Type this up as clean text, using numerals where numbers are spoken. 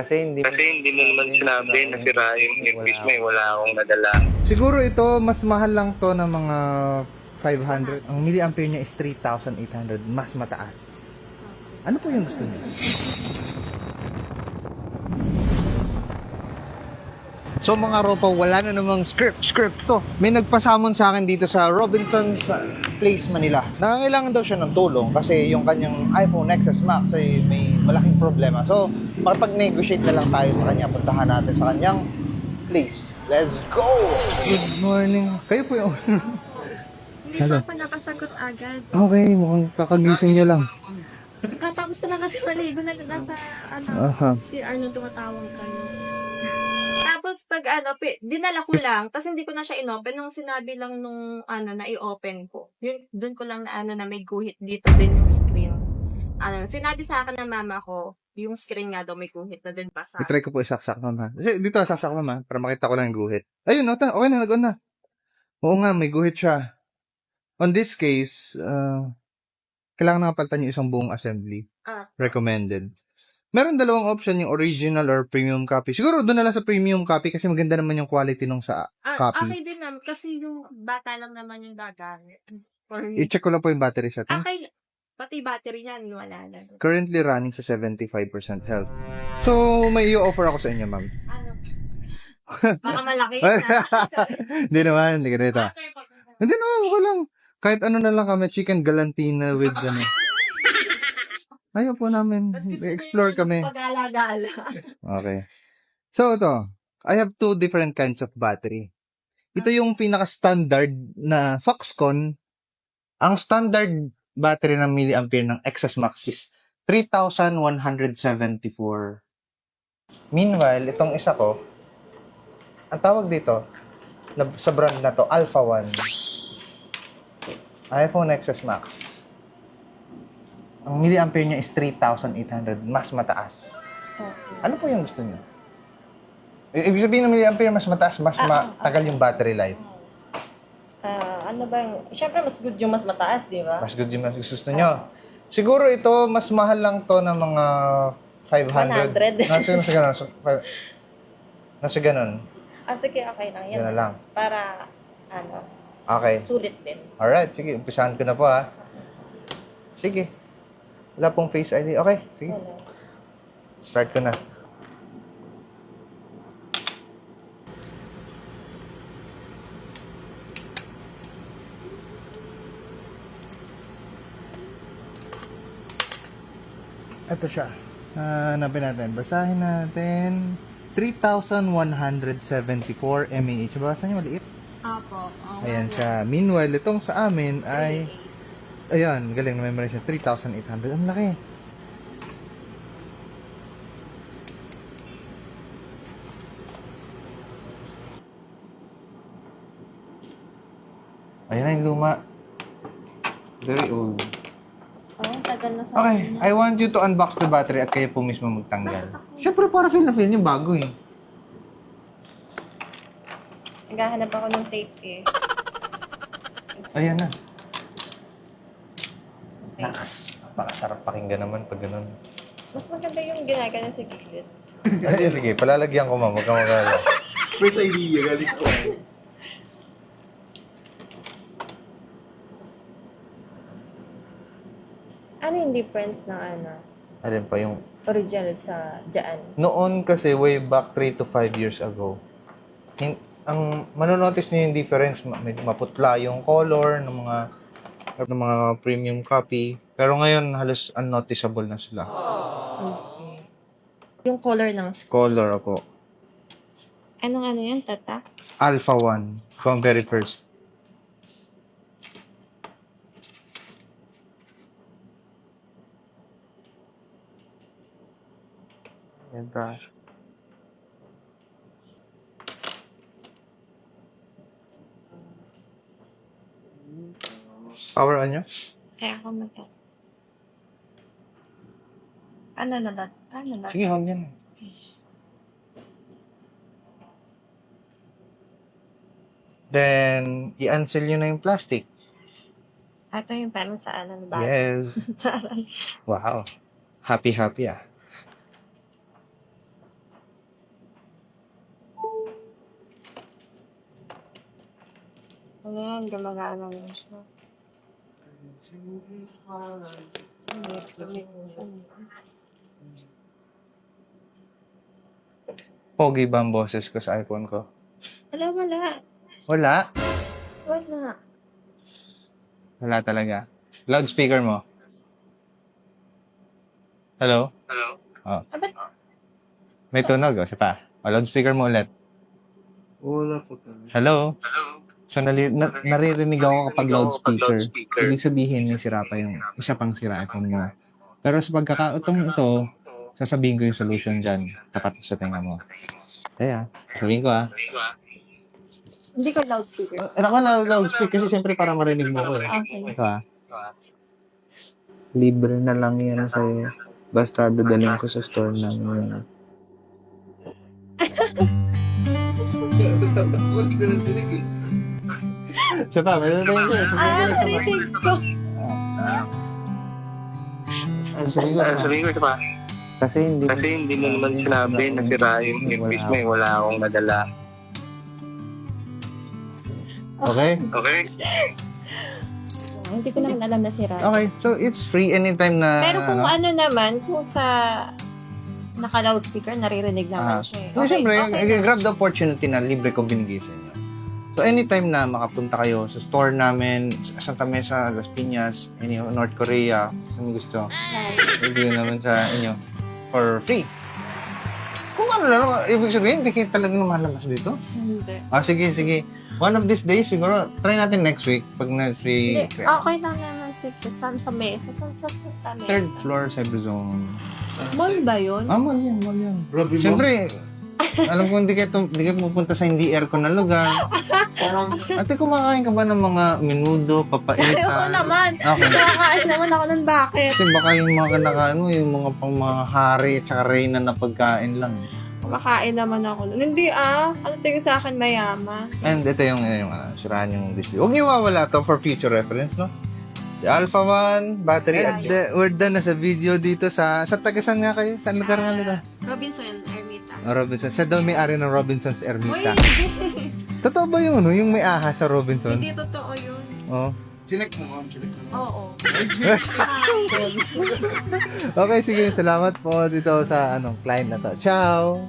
Kasi hindi mo naman sinabi na sira yung earpiece mo eh. Wala akong nadala. Siguro ito, mas mahal lang to ng mga 500. Ang milliampere niya is 3,800. Mas mataas. Ano po yung gusto niyo? So mga ropa, wala na namang script to. May nagpasamon sa akin dito sa Robinson's Place, Manila. Nangangailangan daw siya ng tulong kasi yung kanyang iPhone XS Max ay may malaking problema. So, makapag-negotiate na lang tayo sa kanya. Puntahan natin sa kanyang place. Let's go! Good morning. Kayo po yung... Hindi Hello. pa ako nakasagot agad. Okay, mukhang kakagising niyo lang. Katapos ko na kasi maligo na nasa Aha. CR nung tumatawag kayo. Tapos pag dinala ko lang, tapos hindi ko na siya inopen nung sinabi lang nung na i-open ko. Yun, doon ko lang na na may guhit dito din yung screen. Sinabi sa akin ng mama ko, yung screen nga daw may guhit na din basa. I-try ko po isaksak, ma'am ha. Kasi dito, saksak, ma'am ha. Para makita ko lang yung guhit. Ayun, okay na, nag-on na. Oo nga, may guhit siya. On this case, kailangan nakapalitan yung isang buong assembly. Recommended. Meron dalawang option, yung original or premium copy. Siguro doon na lang sa premium copy kasi maganda naman yung quality nung sa copy. Okay din naman, kasi yung bata lang naman yung gagamit. I-check ko lang po yung battery setting. Okay, pati battery niyan, wala na. Currently running sa 75% health. So, may i-offer ako sa inyo, ma'am. Baka malaki na. Hindi naman, hindi ka dito. Hindi naman, okay lang. Kahit ano na lang kami, chicken galantina with ano. Ayaw po namin. Explore kami. Pag-alagala. Okay. So, ito. I have two different kinds of battery. Ito yung pinaka-standard na Foxconn. Ang standard battery ng milliampere ng XS Max is 3,174. Meanwhile, itong isa ko, ang tawag dito, sa brand na to, Alpha One. iPhone XS Max. Ang milliampere niya is 3,800. Mas mataas. Okay. Ano po yung gusto niyo? Ibig sabihin ng milliampere mas mataas, mas matagal yung battery life. Ano ba yung... Siyempre, mas good yung mas mataas, di ba? Mas good yung mas gusto niyo. Siguro ito, mas mahal lang to ng mga 500. 100. Nasa ganun. Nasa ganun. Sige, okay lang. Yan Yan na lang. Para, Okay. sulit din. Alright, sige. Umpisahan ko na po ha. Sige. Wala pong Face ID. Okay, sige. Wala. Start ko na. Ito siya. Hanapin natin. Basahin natin. 3,174 mAh. Basa niyo maliit? Apo. Ayan siya. Meanwhile, itong sa amin ay... Ayan, galing na memorize siya. 3,800. Ang laki. Ayan na yung luma. Very old. Tagal na sa Okay, I want you to unbox the battery at kayo po mismo magtanggal. Siyempre, para feel na feel niyo bago eh. Naghahanap ako ng tape eh. Ayan na. Naks. Napakasarap pakinggan naman pag ganun. Mas maganda yung ginagana sa gilid. Ay, sige, palalagyan ko ma'am. Huwag kang mag-alala. First idea, galit ko. Ano yung difference ng Alin pa yung... original sa dyan? Noon kasi, way back 3 to 5 years ago, ang manonotice niyo yung difference, medyo maputla yung color ng mga premium copy. Pero ngayon, halos unnoticeable na sila. Okay. Yung color ng Color ako. Anong yan, tata? Alpha One. From very first. Yan ba? Power on nyo? Kaya ako Ano na ba? Sige, hold yan. Then, i-unsell nyo na yung plastic. Ito yung parang sa ba? Yes. Wow. Happy ah. Ayan, gumagana na siya. Pogi ba ang boses ko sa iPhone ko? Wala. Wala. Wala. Wala talaga. Loudspeaker mo. Hello? Hello? Oh. Ah, ba't May tunog, oh. Siya pa. O, loudspeaker mo ulit. Wala po talaga. Hello? Hello? So, naririnig ako kapag loudspeaker. loudspeaker. Ibig sabihin, may sira pa yung isa pang sira iPhone mo. Pero sa pagkakautong ito, sasabihin ko yung solution dyan. Tapat sa tenga mo. Kaya, sabihin ko hindi ko loudspeaker? Ako na loudspeaker kasi siyempre para marinig mo ko eh. Okay. Ito Libre na lang yan sa'yo. Basta dadalhin ko sa store namin. Siya pa, may dadalhin ko. Narinig ko. Sabihin ko Sabihin ko pa. Kasi Kasi hindi mo naman sinabi na sira yung earpiece mo. Wala akong nadala. Okay? Okay? Hindi ko naman alam na sira. Okay. So, it's free anytime na... Pero kung ano naman, kung sa naka-loudspeaker, naririnig naman siya. No, siyempre, grab the opportunity na libre ko binigay sa inyo. So, anytime na makapunta kayo sa store namin, sa Santa Mesa, Las Piñas, North Korea, saan gusto, ibigay naman sa inyo for free. Kung ano lang, ibig sabihin, hindi kayo talaga lumalamas dito. Hindi. Sige. One of these days, siguro, try natin next week pag na-free. Hindi. Okay lang naman si Santa Mesa. Santa Mesa. Third floor, Cyberzone. Mall ba yun? Mall yan. Robin mo. Siyempre, alam ko hindi kayo pupunta sa hindi aircon na lugar. Ate, kumakain ka ba ng mga menudo, papaitan? Ayoko naman. Okay. Nakakain naman ako ng bakit. Kasi baka yung mga kinakain mo, yung mga pang mga hari at saka reyna na pagkain lang. Kumakain naman ako. Hindi Ano tingin sa akin mayama? And ito yung sirahan yung display. Huwag niyo wawala to for future reference, no? The Alpha 1 battery. And we're done na sa video dito sa tagasan nga kayo? Saan lugar nga nito? Robinson, Ermita. Robinson. Siya daw may-ari ng Robinson's Uy, Ermita. hindi. Totoo ba yung yung may ahas sa Robinson? Hindi totoo yun. Oh. Select mo, ma'am. Select mo. Oo. Okay, sige. Salamat po dito sa client na to. Ciao!